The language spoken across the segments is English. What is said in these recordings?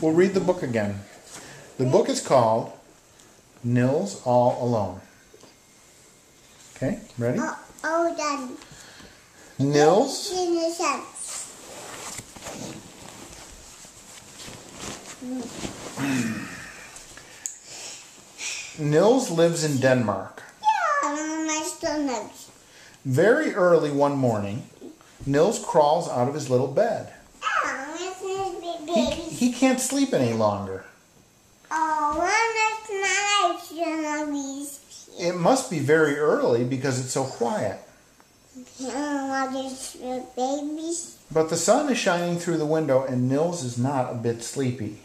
We'll read the book again. The book is called Nils All Alone. Okay, ready? All done. Nils. Nils lives in Denmark. Yeah, my stomach. Very early one morning, Nils crawls out of his little bed. He can't sleep any longer. It must be very early because it's so quiet. But the sun is shining through the window and Nils is not a bit sleepy.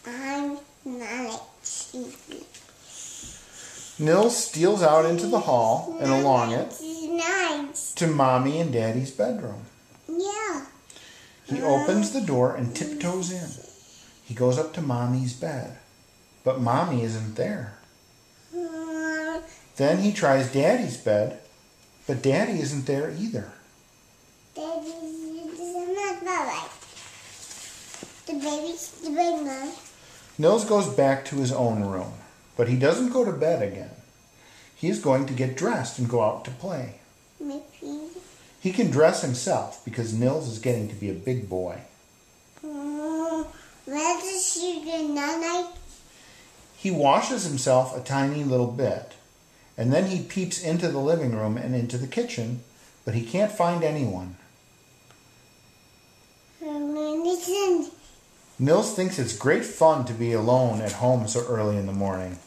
I'm not sleepy. Nils steals out into the hall and along it Nice. to Mommy and Daddy's bedroom. Yeah. He opens the door and tiptoes in. He goes up to Mommy's bed, but Mommy isn't there. Then he tries Daddy's bed, but Daddy isn't there either. Daddy's not right. The baby man. Nils goes back to his own room, but he doesn't go to bed again. He is going to get dressed and go out to play. Maybe. He can dress himself because Nils is getting to be a big boy. Where does she go night? He washes himself a tiny little bit, and then he peeps into the living room and into the kitchen, but he can't find anyone. Listen. Nils thinks it's great fun to be alone at home so early in the morning.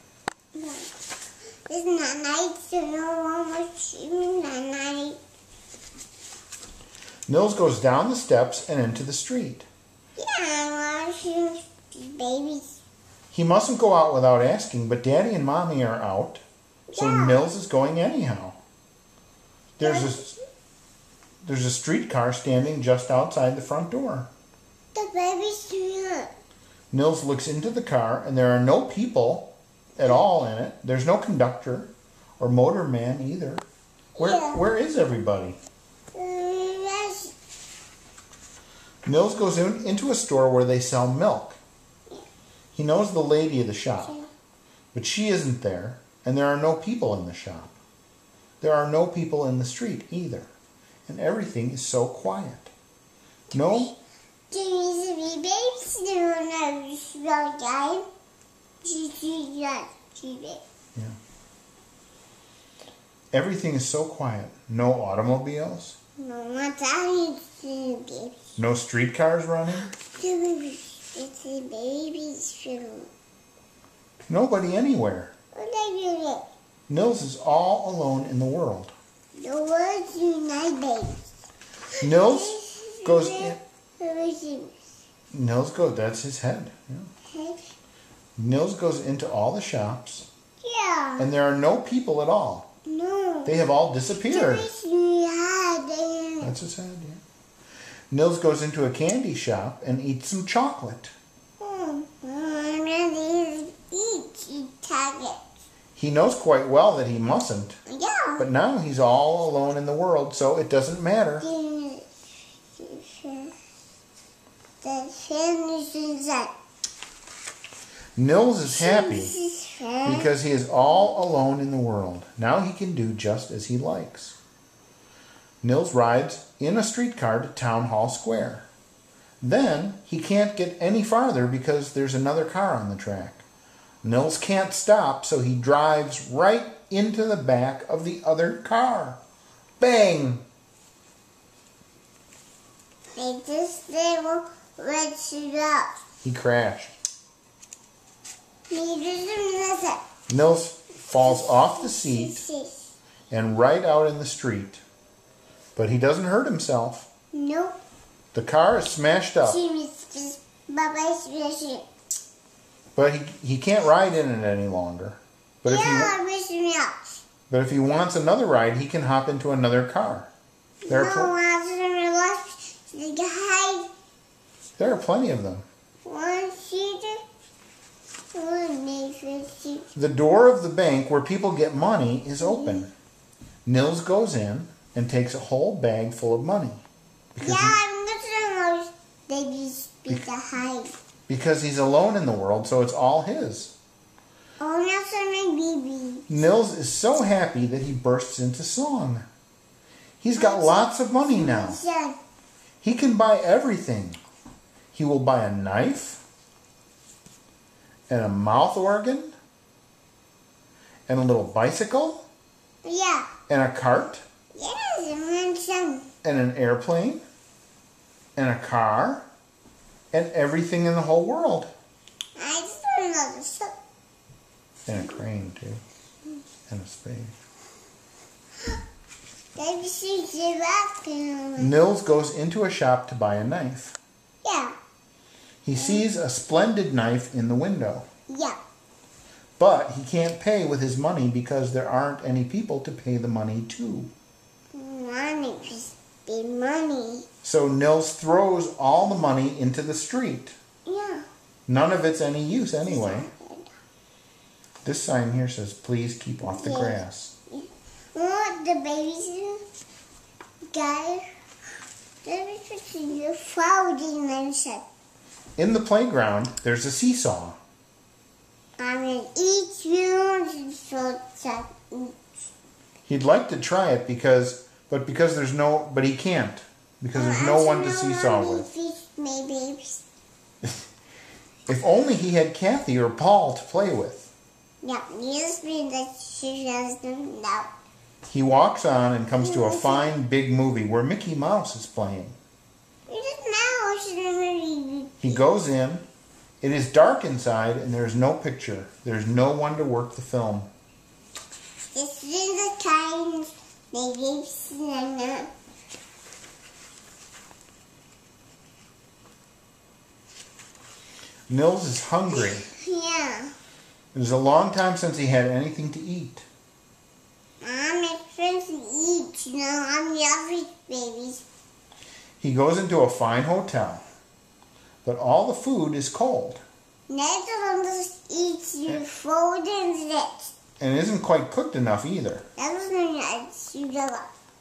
It's not night, so no one was sleeping that night. Nils goes down the steps and into the street. Yeah, I want to see babies. He mustn't go out without asking, but Daddy and Mommy are out, so Yeah. Nils is going anyhow. There's a streetcar standing just outside the front door. The baby's here. Nils looks into the car, and there are no people at all in it. There's no conductor or motorman either. Where is everybody? Yes. Nils goes into a store where they sell milk. He knows the lady of the shop, but she isn't there, and there are no people in the shop. There are no people in the street either, and everything is so quiet. No. Yeah. Everything is so quiet. No automobiles. No streetcars running. It's a baby's room. Nobody anywhere. What are you doing? Nils is all alone in the world. The words unite babies. Nils goes in. Everything. Nils goes. That's his head. Yeah. Nils goes into all the shops, Yeah. and there are no people at all. No. They have all disappeared. That's That's his head. Yeah. Nils goes into a candy shop and eats some chocolate. He knows quite well that he mustn't, Yeah. but now he's all alone in the world, so it doesn't matter. Nils is happy because he is all alone in the world. Now he can do just as he likes. Nils rides in a streetcar to Town Hall Square. Then he can't get any farther because there's another car on the track. Nils can't stop, so he drives right into the back of the other car. Bang! They just never let you up. He crashed. Listen. Nils falls off the seat and right out in the street. But he doesn't hurt himself. Nope. The car is smashed up. But he can't ride in it any longer. But if he wants another ride, he can hop into another car. There are plenty of them. The door of the bank where people get money is open. Nils goes in and takes a whole bag full of money. I'm going to babies. Because he's alone in the world, so it's all his. Oh, now for my baby. Nils is so happy that he bursts into song. He's got lots of money now. He can buy everything. He will buy a knife and a mouth organ and a little bicycle. Yeah. And a cart. Yes, and some. And an airplane. And a car. And everything in the whole world. I just want another soap. And a crane, too. And a spade. Nils goes into a shop to buy a knife. Yeah. He sees a splendid knife in the window. Yeah. But he can't pay with his money because there aren't any people to pay the money to. Money is big money. So Nils throws all the money into the street. Yeah. None of it's any use anyway. This sign here says, please keep off the grass. Oh, the babies guy. The folding mentioned. In the playground, there's a seesaw. I'm in each room. He'd like to try it but he can't because there's no one to seesaw with. If only he had Kathy or Paul to play with. Yeah, Nils means that she doesn't know. He walks on and comes to a fine big movie where Mickey Mouse is playing. He goes in. It is dark inside and there's no picture. There's no one to work the film. This is the kind they gave Santa. Nils is hungry. Yeah. It was a long time since he had anything to eat. I'm expensive to eat. You know, I'm yummy, babies. He goes into a fine hotel, but all the food is cold. Netherlands eats you food and that. And isn't quite cooked enough either. That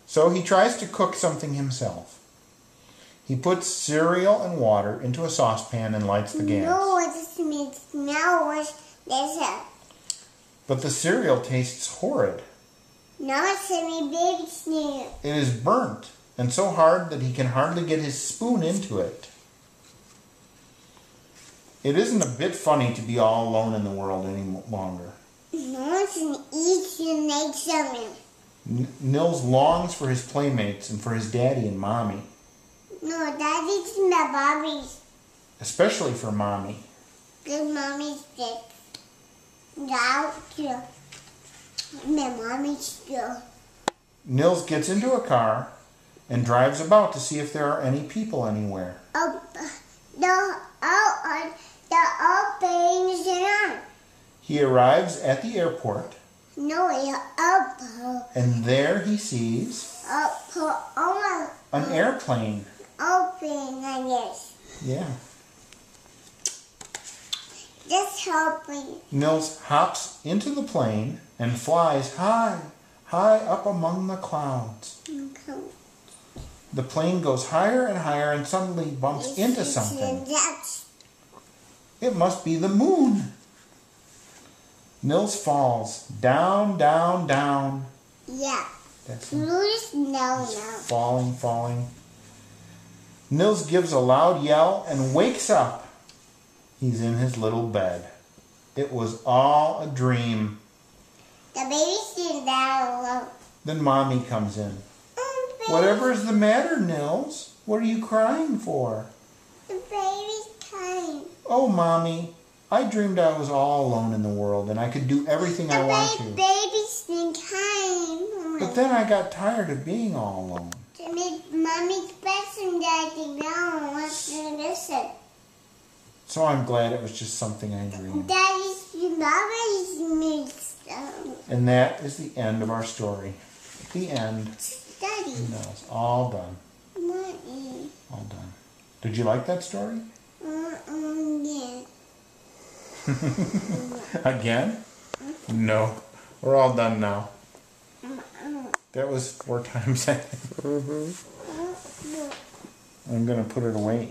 So he tries to cook something himself. He puts cereal and water into a saucepan and lights the gas. No, this means now But the cereal tastes horrid. Now it's a baby snail. It is burnt and so hard that he can hardly get his spoon into it. It isn't a bit funny to be all alone in the world any longer. No one can eat and make something. Nils longs for his playmates and for his daddy and mommy. No, daddy's and the Bobbies. Especially for mommy. Because mommy's dead. Now, yeah. My mommy's still. Nils gets into a car and drives about to see if there are any people anywhere. The openings are on. He arrives at the airport. No, And there he sees an airplane. Open, I guess. Yeah. Just hoping. Nils hops into the plane and flies high, high up among the clouds. Okay. The plane goes higher and higher and suddenly bumps into something. It must be the moon. Nils falls down, down, down. Yeah. That's falling. Falling. Nils gives a loud yell and wakes up. He's in his little bed. It was all a dream. The baby's still down. Then Mommy comes in. Whatever is the matter, Nils? What are you crying for? The baby's crying. Oh, Mommy, I dreamed I was all alone in the world and I could do everything I want to. The baby's been crying. But then I got tired of being all alone. Mommy's best and Daddy now wants to listen. So I'm glad it was just something I dreamed. Mommy's mixed up. And that is the end of our story. The end. Daddy. No, it's all done. Mommy. All done. Did you like that story? Yeah. Again? No. We're all done now. That was 4 times. I'm going to put it away.